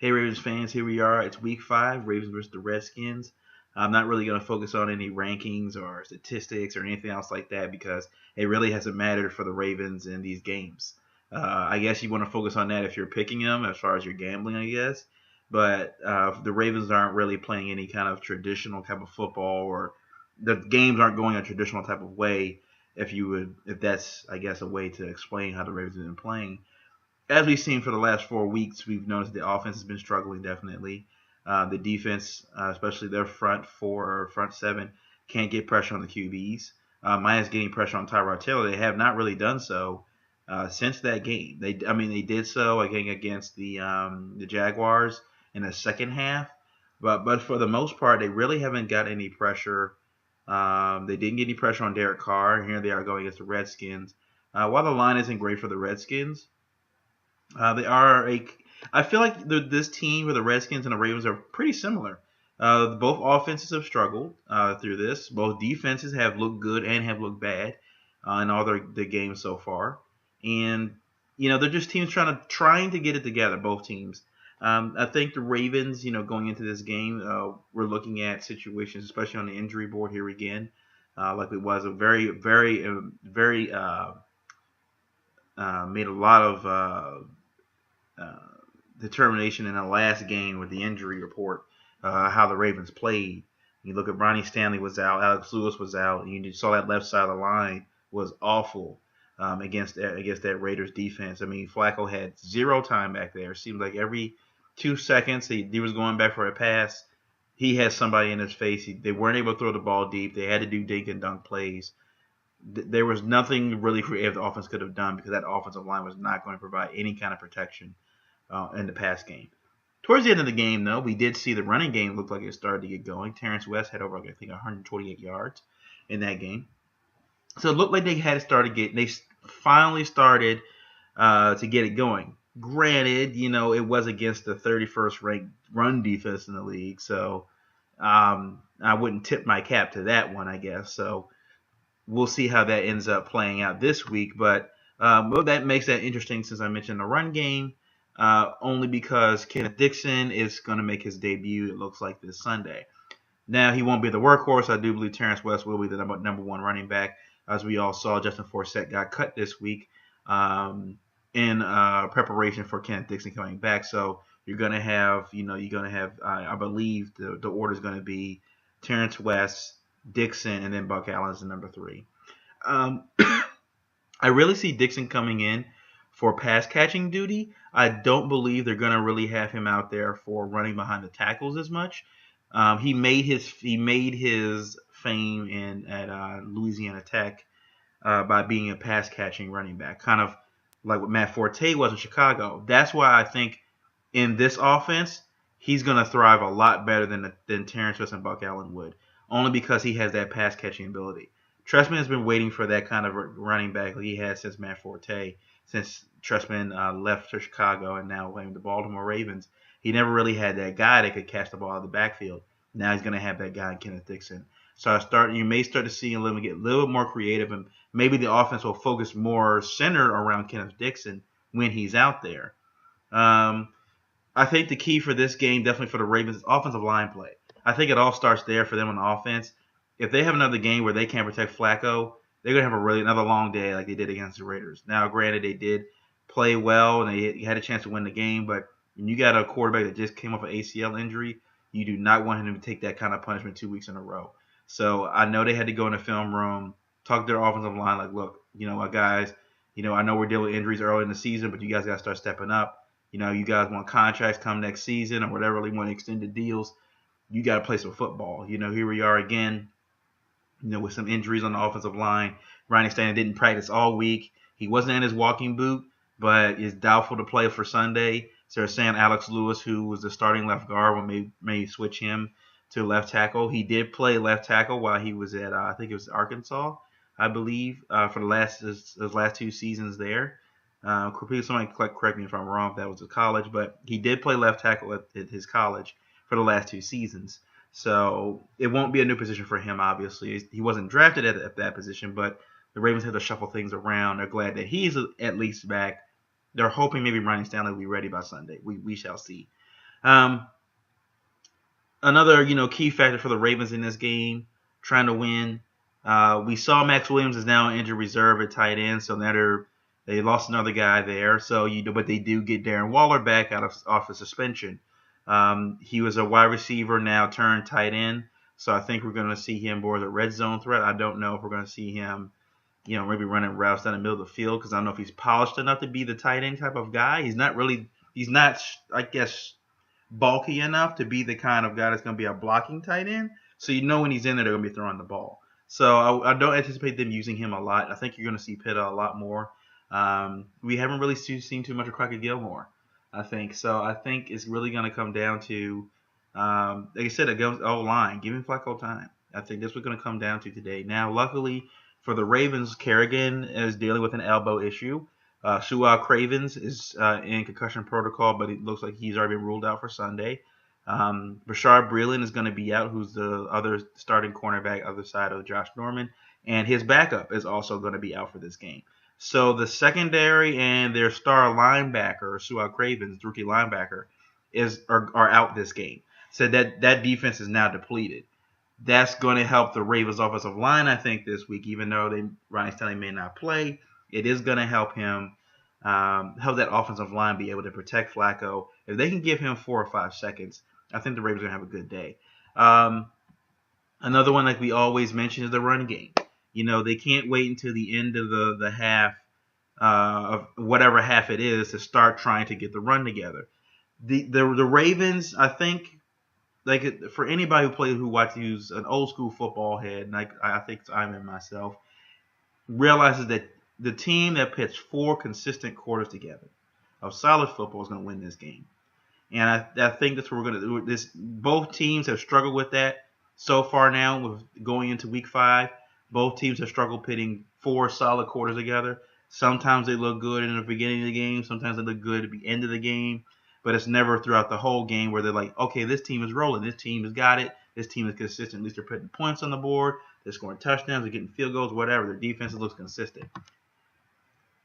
Hey Ravens fans, here we are. It's week 5, Ravens versus the Redskins. I'm not really going to focus on any rankings or statistics or anything else like that because it really hasn't mattered for the Ravens in these games. I guess you want to focus on that if you're picking them as far as your gambling, I guess. But the Ravens aren't really playing any kind of traditional type of football, or the games aren't going a traditional type of way. If that's, I guess, a way to explain how the Ravens have been playing. As we've seen for the last 4 weeks, we've noticed the offense has been struggling definitely. The defense, especially their front four or front seven, can't get pressure on the QBs. Minus getting pressure on Tyrod Taylor. They have not really done so since that game. They did so again against the Jaguars in the second half, but for the most part, they really haven't got any pressure. They didn't get any pressure on Derek Carr. Here they are going against the Redskins. While the line isn't great for the Redskins, they are a. I feel like this team with the Redskins and the Ravens are pretty similar. Both offenses have struggled through this. Both defenses have looked good and have looked bad in all their games so far. And they're just teams trying to get it together. Both teams. I think the Ravens, going into this game, we're looking at situations, especially on the injury board here again, like it was a very made a lot of uh, determination in the last game with the injury report, how the Ravens played. You look at Ronnie Stanley was out, Alex Lewis was out, and you saw that left side of the line was awful against that Raiders defense. I mean, Flacco had zero time back there. It seemed like every 2 seconds he was going back for a pass. He had somebody in his face. They weren't able to throw the ball deep. They had to do dink and dunk plays. There was nothing really creative the offense could have done because that offensive line was not going to provide any kind of protection in the pass game. Towards the end of the game, though, we did see the running game look like it started to get going. Terrence West had over, I think, 128 yards in that game. So it looked like they finally started to get it going. Granted, it was against the 31st ranked run defense in the league, so I wouldn't tip my cap to that one, I guess. So we'll see how that ends up playing out this week. But that makes that interesting since I mentioned the run game, only because Kenneth Dixon is going to make his debut, it looks like, this Sunday. Now, he won't be the workhorse. I do believe Terrence West will be the number one running back. As we all saw, Justin Forsett got cut this week in preparation for Kenneth Dixon coming back. So you're going to have, I believe the order is going to be Terrence West, Dixon, and then Buck Allen is the number 3. I really see Dixon coming in for pass catching duty. I don't believe they're going to really have him out there for running behind the tackles as much. He made his fame at Louisiana Tech by being a pass catching running back, kind of like what Matt Forte was in Chicago. That's why I think in this offense he's going to thrive a lot better than Terrence West and Buck Allen would, only because he has that pass catching ability. Trestman has been waiting for that kind of running back he had since Matt Forte, since Trestman left to Chicago and now playing the Baltimore Ravens. He never really had that guy that could catch the ball out of the backfield. Now he's going to have that guy in Kenneth Dixon. So you may start to see get a little bit more creative, and maybe the offense will focus more centered around Kenneth Dixon when he's out there. I think the key for this game, definitely for the Ravens, is offensive line play. I think it all starts there for them on offense. If they have another game where they can't protect Flacco, they're going to have another long day like they did against the Raiders. Now, granted, they did play well and they had a chance to win the game, but when you got a quarterback that just came off an ACL injury, you do not want him to take that kind of punishment 2 weeks in a row. So I know they had to go in the film room, talk to their offensive line, like, look, guys, I know we're dealing with injuries early in the season, but you guys got to start stepping up. You guys want contracts come next season or whatever, you want extended deals. You got to play some football. Here we are again, with some injuries on the offensive line. Ronnie Stanley didn't practice all week. He wasn't in his walking boot, but is doubtful to play for Sunday. So they're saying Alex Lewis, who was the starting left guard, may switch him to left tackle. He did play left tackle while he was at, I think it was Arkansas, I believe, for his last 2 seasons there. Somebody correct me if I'm wrong if that was at college, but he did play left tackle at his college for the last 2 seasons. So it won't be a new position for him, obviously. He wasn't drafted at that position, but the Ravens had to shuffle things around. They're glad that he's at least back. They're hoping maybe Ronnie Stanley will be ready by Sunday. We shall see. Um, Another key factor for the Ravens in this game, trying to win. We saw Max Williams is now injured reserve at tight end, so now they lost another guy there. So but they do get Darren Waller back off of suspension. He was a wide receiver now turned tight end, so I think we're going to see him more as a red zone threat. I don't know if we're going to see him, maybe running routes down the middle of the field because I don't know if he's polished enough to be the tight end type of guy. He's not really. He's not, I guess, bulky enough to be the kind of guy that's going to be a blocking tight end. So when he's in there, they're going to be throwing the ball. So I don't anticipate them using him a lot. I think you're going to see Pitta a lot more. We haven't really seen too much of Crockett Gilmore, I think. So I think it's really going to come down to, like I said, a O-line. Giving Flacco time. I think that's what's going to come down to today. Now, luckily for the Ravens, Kerrigan is dealing with an elbow issue. Sewell Cravens is in concussion protocol, but it looks like he's already been ruled out for Sunday. Bashard Breeland is going to be out, who's the other starting cornerback, other side of Josh Norman, and his backup is also going to be out for this game. So the secondary and their star linebacker, Sewell Cravens, rookie linebacker, are out this game. So that defense is now depleted. That's going to help the Ravens offensive line, I think, this week, even though Ryan Stanley may not play. It is going to help him, help that offensive line be able to protect Flacco. If they can give him 4 or 5 seconds, I think the Ravens are going to have a good day. Another one, like we always mention, is the run game. They can't wait until the end of the half, of whatever half it is, to start trying to get the run together. The Ravens, I think, like for anybody who's an old school football head, and I think I'm in myself, realizes that the team that puts 4 consistent quarters together of solid football is going to win this game. And I think that's what we're going to do. Both teams have struggled with that so far now with going into week 5. Both teams have struggled pitting 4 solid quarters together. Sometimes they look good in the beginning of the game. Sometimes they look good at the end of the game. But it's never throughout the whole game where they're like, okay, this team is rolling. This team has got it. This team is consistent. At least they're putting points on the board. They're scoring touchdowns. They're getting field goals, whatever. Their defense looks consistent.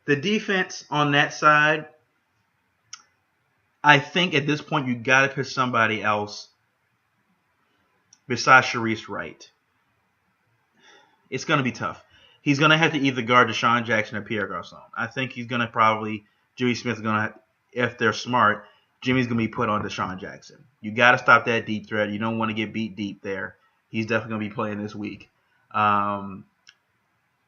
The defense on that side, I think at this point you got to pick somebody else besides Sharice Wright. It's going to be tough. He's going to have to either guard Deshaun Jackson or Pierre Garçon. I think he's going to Jimmy Smith's going to, if they're smart, Jimmy's going to be put on Deshaun Jackson. You got to stop that deep threat. You don't want to get beat deep there. He's definitely going to be playing this week.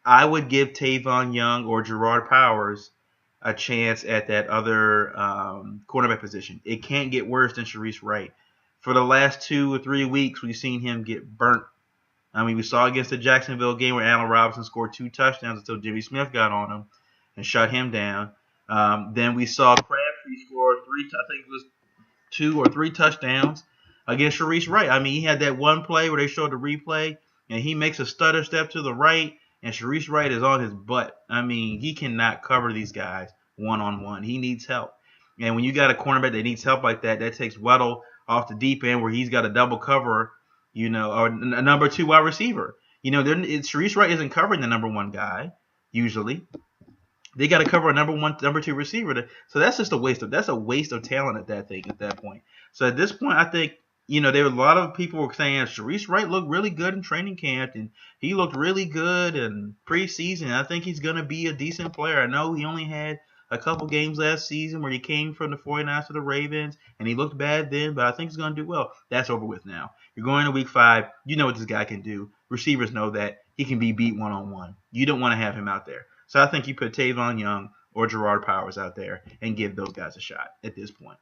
I would give Tavon Young or Gerard Powers a chance at that other cornerback position. It can't get worse than Sharice Wright. For the last 2 or 3 weeks, we've seen him get burnt. I mean, we saw against the Jacksonville game where Allen Robinson scored 2 touchdowns until Jimmy Smith got on him and shut him down. Then we saw Crabtree score 2 or 3 touchdowns against Sharice Wright. I mean, he had that one play where they showed the replay, and he makes a stutter step to the right, and Sharice Wright is on his butt. I mean, he cannot cover these guys one-on-one. He needs help. And when you got a cornerback that needs help like that, that takes Weddle off the deep end where he's got a double cover, or a number 2 wide receiver. Sharice Wright isn't covering the number 1 guy, usually. They got to cover a number 2 receiver. So that's just a waste of talent at that point. So at this point, I think, there were a lot of people were saying Sharice Wright looked really good in training camp, and he looked really good in preseason. I think he's going to be a decent player. I know he only had a couple games last season where he came from the 49ers to the Ravens, and he looked bad then, but I think he's going to do well. That's over with now. You're going to week 5. You know what this guy can do. Receivers know that. He can be beat one-on-one. You don't want to have him out there. So I think you put Tavon Young or Gerard Powers out there and give those guys a shot at this point.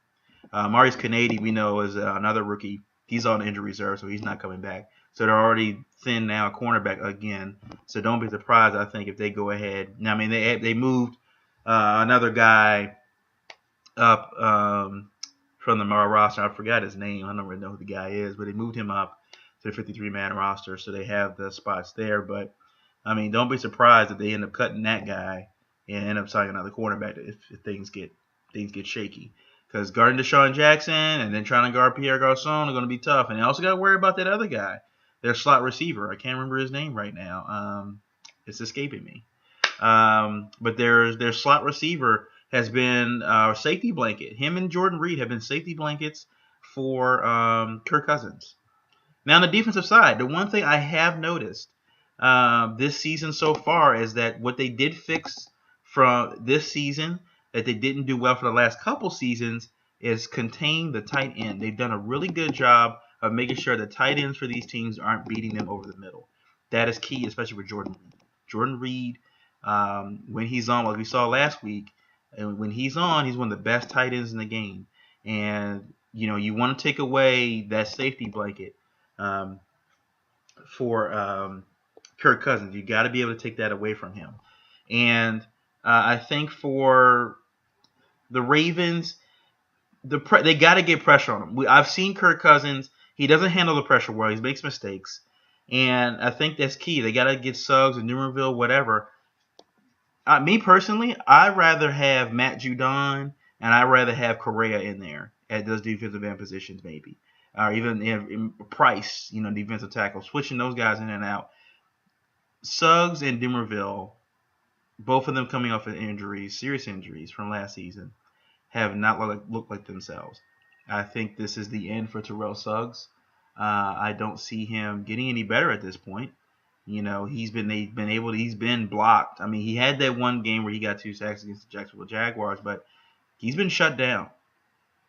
Maurice Canady, we know, is another rookie. He's on injury reserve, so he's not coming back. So they're already thin now, cornerback again. So don't be surprised, I think, if they go ahead. Now, I mean, they moved another guy up from the roster. I forgot his name. I don't really know who the guy is, but they moved him up to the 53-man roster, so they have the spots there. But, I mean, don't be surprised if they end up cutting that guy and end up signing another cornerback if things get shaky. Because guarding Deshaun Jackson and then trying to guard Pierre Garçon are going to be tough. And they also got to worry about that other guy, their slot receiver. I can't remember his name right now. It's escaping me. But their slot receiver has been a safety blanket. Him and Jordan Reed have been safety blankets for Kirk Cousins. Now, on the defensive side, the one thing I have noticed this season so far is that what they did fix from this season that they didn't do well for the last couple seasons is contain the tight end. They've done a really good job of making sure the tight ends for these teams aren't beating them over the middle. That is key, especially for Jordan Reed. Jordan Reed, when he's on, like we saw last week, and when he's on, he's one of the best tight ends in the game. And you want to take away that safety blanket for Kirk Cousins. You got to be able to take that away from him. And I think for the Ravens, they got to get pressure on him. I've seen Kirk Cousins. He doesn't handle the pressure well. He makes mistakes. And I think that's key. They got to get Suggs and Newmanville, whatever. Me personally, I'd rather have Matt Judon and I'd rather have Correa in there at those defensive end positions, maybe. Or even in Price, defensive tackle, switching those guys in and out. Suggs and Demerville, both of them coming off of injuries, serious injuries from last season, have not looked like themselves. I think this is the end for Terrell Suggs. I don't see him getting any better at this point. He's been blocked. I mean, he had that one game where he got 2 sacks against the Jacksonville Jaguars, but he's been shut down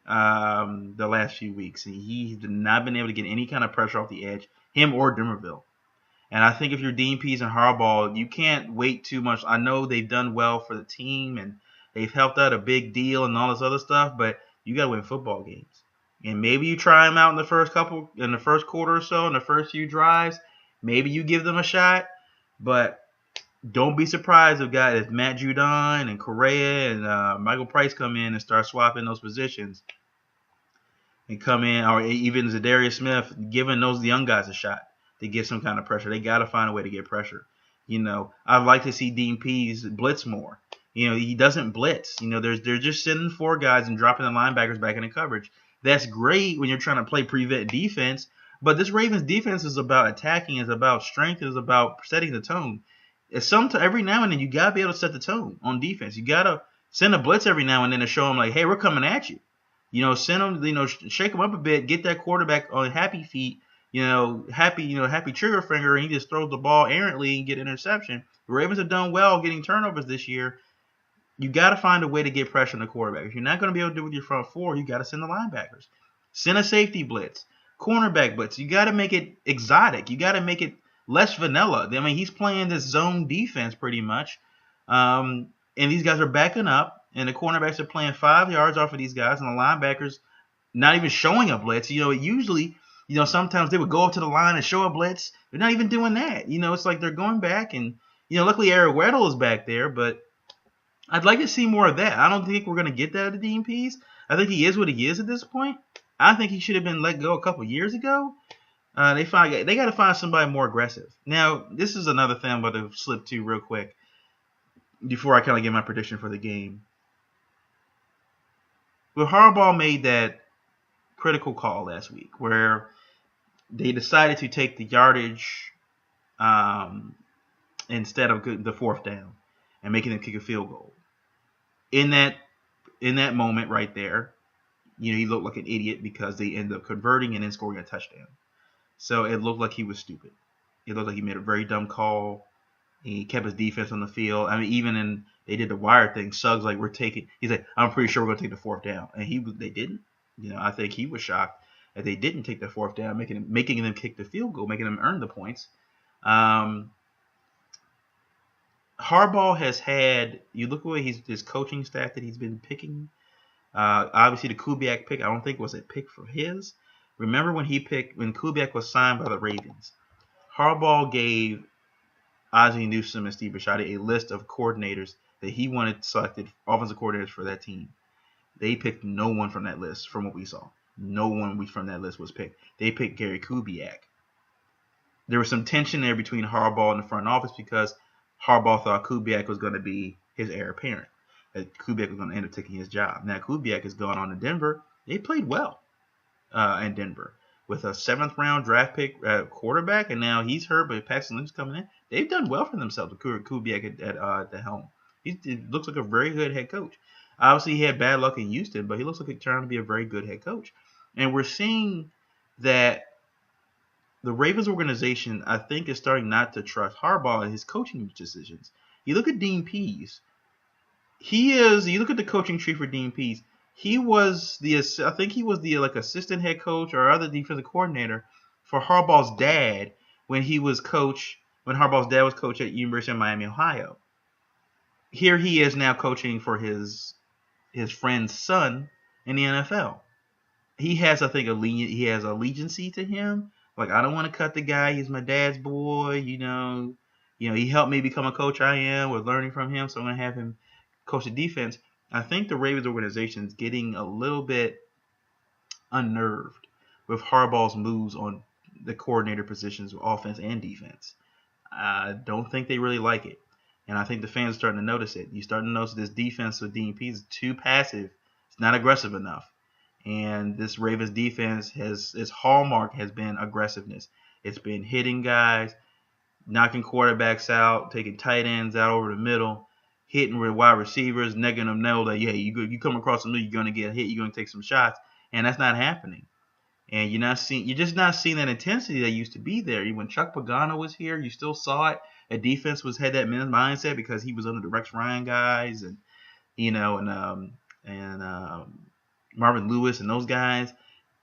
the last few weeks. He's not been able to get any kind of pressure off the edge, him or Demerville. And I think if you're Dean Pease and Harbaugh, you can't wait too much. I know they've done well for the team and they've helped out a big deal and all this other stuff, but you got to win football games. And maybe you try them out in the first quarter or so, in the first few drives. Maybe you give them a shot, but don't be surprised if Matt Judon and Correa and Michael Price come in and start swapping those positions and come in, or even Zadarius Smith, giving those young guys a shot to get some kind of pressure. They got to find a way to get pressure. I'd like to see Dean Pease blitz more. He doesn't blitz. They're just sending 4 guys and dropping the linebackers back into coverage. That's great when you're trying to play prevent defense, but this Ravens defense is about attacking, is about strength, is about setting the tone. Every now and then you gotta be able to set the tone on defense. You gotta send a blitz every now and then to show them like, hey, we're coming at you. Send them, shake them up a bit, get that quarterback on happy feet, happy trigger finger, and he just throws the ball errantly and get an interception. The Ravens have done well getting turnovers this year. You got to find a way to get pressure on the quarterback. If you're not going to be able to do it with your front 4, you got to send the linebackers. Send a safety blitz, cornerback blitz. You got to make it exotic. You got to make it less vanilla. I mean, he's playing this zone defense pretty much, and these guys are backing up, and the cornerbacks are playing 5 yards off of these guys, and the linebackers not even showing a blitz. Usually, sometimes they would go up to the line and show a blitz. They're not even doing that. It's like they're going back, and luckily Eric Weddle is back there, but I'd like to see more of that. I don't think we're going to get that at the Dean Pease. I think he is what he is at this point. I think he should have been let go a couple years ago. They got to find somebody more aggressive. Now, this is another thing I'm going to slip to real quick before I kind of get my prediction for the game. But Harbaugh made that critical call last week where they decided to take the yardage instead of the 4th down and making them kick a field goal. In that moment right there, he looked like an idiot because they ended up converting and then scoring a touchdown. So it looked like he was stupid. It looked like he made a very dumb call. He kept his defense on the field. I mean, even they did the wire thing. Suggs he's like, I'm pretty sure we're going to take the 4th down. And they didn't. I think he was shocked that they didn't take the 4th down, making them kick the field goal, making them earn the points. Harbaugh has had, you look at his coaching staff that he's been picking. Obviously, the Kubiak pick, I don't think was a pick for his. Remember when Kubiak was signed by the Ravens, Harbaugh gave Ozzie Newsome and Steve Bisciotti a list of coordinators that he wanted selected, offensive coordinators for that team. They picked no one from that list from what we saw. No one from that list was picked. They picked Gary Kubiak. There was some tension there between Harbaugh and the front office because Harbaugh thought Kubiak was going to be his heir apparent. That Kubiak was going to end up taking his job. Now Kubiak has gone on to Denver. They played well in Denver with a 7th-round draft pick quarterback, and now he's hurt, but Paxton Lynch coming in. They've done well for themselves with Kubiak at the helm. He looks like a very good head coach. Obviously, he had bad luck in Houston, but he looks like he's trying to be a very good head coach. And we're seeing that the Ravens organization, I think, is starting not to trust Harbaugh and his coaching decisions. You look at Dean Pease. You look at the coaching tree for Dean Pease. I think he was the assistant head coach or other defensive coordinator for Harbaugh's dad when Harbaugh's dad was coach at University of Miami, Ohio. Here he is now coaching for his friend's son in the NFL. He has, I think, he has allegiancy to him. Like, I don't want to cut the guy. He's my dad's boy. He helped me become a coach. I am. We're learning from him, so I'm gonna have him coach the defense. I think the Ravens organization is getting a little bit unnerved with Harbaugh's moves on the coordinator positions, offense and defense. I don't think they really like it. And I think the fans are starting to notice it. You're starting to notice this defense with Dean Pease is too passive. It's not aggressive enough. And this Ravens defense its hallmark has been aggressiveness. It's been hitting guys, knocking quarterbacks out, taking tight ends out over the middle, hitting with wide receivers, letting them know that, yeah, you come across the middle, you're going to get hit, you're going to take some shots. And that's not happening. And you're just not seeing that intensity that used to be there. When Chuck Pagano was here, you still saw it. A defense had that mindset because he was under the Rex Ryan guys and Marvin Lewis and those guys.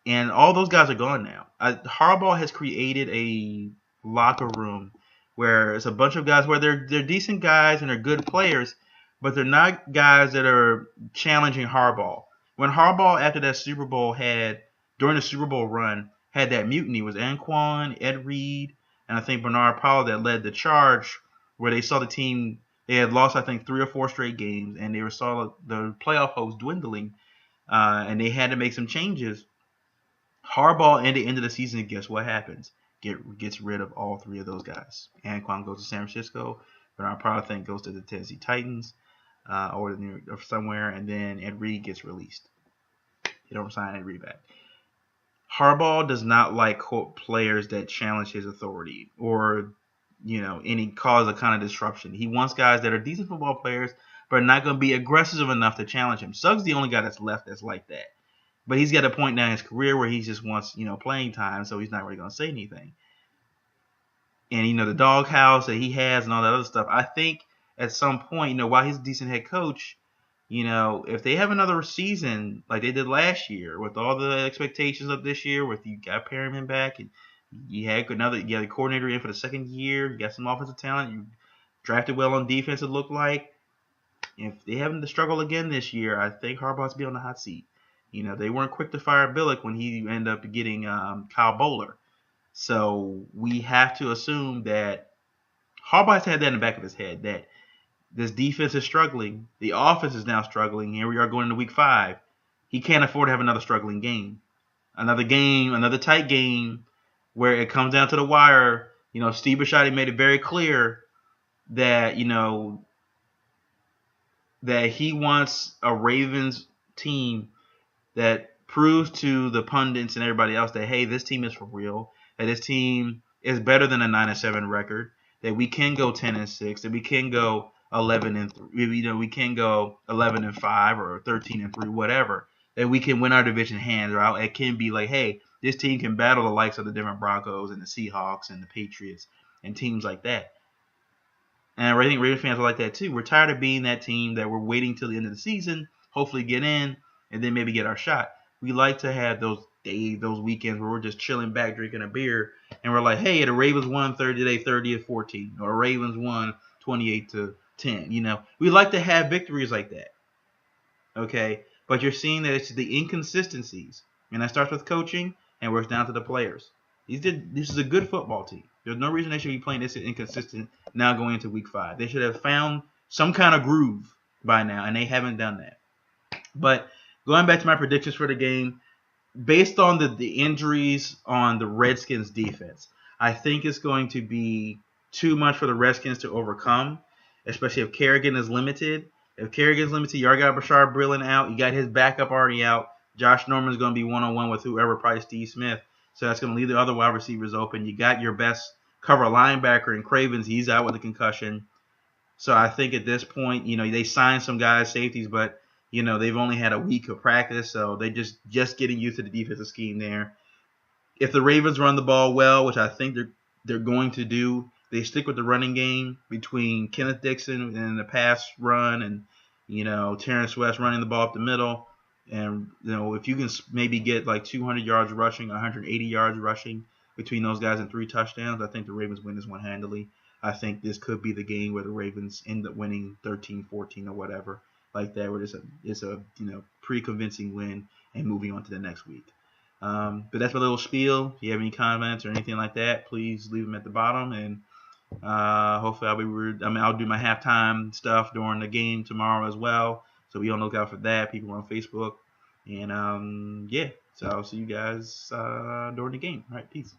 And all those guys are gone now. Harbaugh has created a locker room where it's a bunch of guys where they're decent guys and they're good players, but they're not guys that are challenging Harbaugh. When Harbaugh, after that Super Bowl during the Super Bowl run, had that mutiny, was Anquan, Ed Reed, and I think Bernard Powell that led the charge where they saw the team, they had lost, I think, 3 or 4 straight games, and they saw the playoff hopes dwindling, and they had to make some changes. Harbaugh, at the end of the season, guess what happens? Gets rid of all 3 of those guys. Anquan goes to San Francisco. Bernard Powell, I think, goes to the Tennessee Titans or somewhere, and then Ed Reed gets released. You don't sign Ed Reed back. Harbaugh does not like players that challenge his authority or, any cause a kind of disruption. He wants guys that are decent football players, but are not going to be aggressive enough to challenge him. Suggs the only guy that's left that's like that. But he's got a point now in his career where he just wants, playing time, so he's not really going to say anything. And, the doghouse that he has and all that other stuff, I think at some point, while he's a decent head coach, if they have another season like they did last year with all the expectations of this year, with you got Perryman back and you had a coordinator in for the second year, you got some offensive talent, you drafted well on defense, it looked like. If they haven't to struggle again this year, I think Harbaugh's be on the hot seat. They weren't quick to fire Billick when he ended up getting Kyle Bowler. So we have to assume that Harbaugh's had that in the back of his head, that this defense is struggling. The offense is now struggling. Here we are going into week 5. He can't afford to have another struggling game. Another tight game where it comes down to the wire. Steve Bisciotti made it very clear that, that he wants a Ravens team that proves to the pundits and everybody else that, hey, this team is for real, that this team is better than a 9-7 record, that we can go 10-6, that we can go 11-3, we can go 11-5 or 13-3, whatever, that we can win our division hands out. It can be like, hey, this team can battle the likes of the different Broncos and the Seahawks and the Patriots and teams like that. And I think Ravens fans are like that too. We're tired of being that team that we're waiting till the end of the season, hopefully get in, and then maybe get our shot. We like to have those weekends where we're just chilling back, drinking a beer, and we're like, hey, the Ravens won today 30-14, or Ravens won 28-10. We like to have victories like that. Okay, but you're seeing that it's the inconsistencies, and that starts with coaching and works down to the players. This is a good football team. There's no reason they should be playing this inconsistent now going into week 5. They should have found some kind of groove by now, and they haven't done that. But going back to my predictions for the game, based on the injuries on the Redskins defense, I think it's going to be too much for the Redskins to overcome, especially if Kerrigan is limited. If Kerrigan's limited, you already got Bashard Breeland out. You got his backup already out. Josh Norman's going to be one-on-one with whoever, probably Steve Smith. So that's going to leave the other wide receivers open. You got your best cover linebacker in Cravens. He's out with a concussion. So I think at this point, they signed some guys, safeties, but, they've only had a week of practice, so they just getting used to the defensive scheme there. If the Ravens run the ball well, which I think they're going to do, they stick with the running game between Kenneth Dixon and the pass run, and Terrence West running the ball up the middle. And if you can maybe get like 200 yards rushing, 180 yards rushing between those guys and 3 touchdowns, I think the Ravens win this one handily. I think this could be the game where the Ravens end up winning 13-14 or whatever like that, where it's a pretty convincing win and moving on to the next week. But that's my little spiel. If you have any comments or anything like that, please leave them at the bottom. And hopefully I'll do my halftime stuff during the game tomorrow as well. So be on the lookout for that. People on Facebook. And yeah, so I'll see you guys during the game. All right, peace.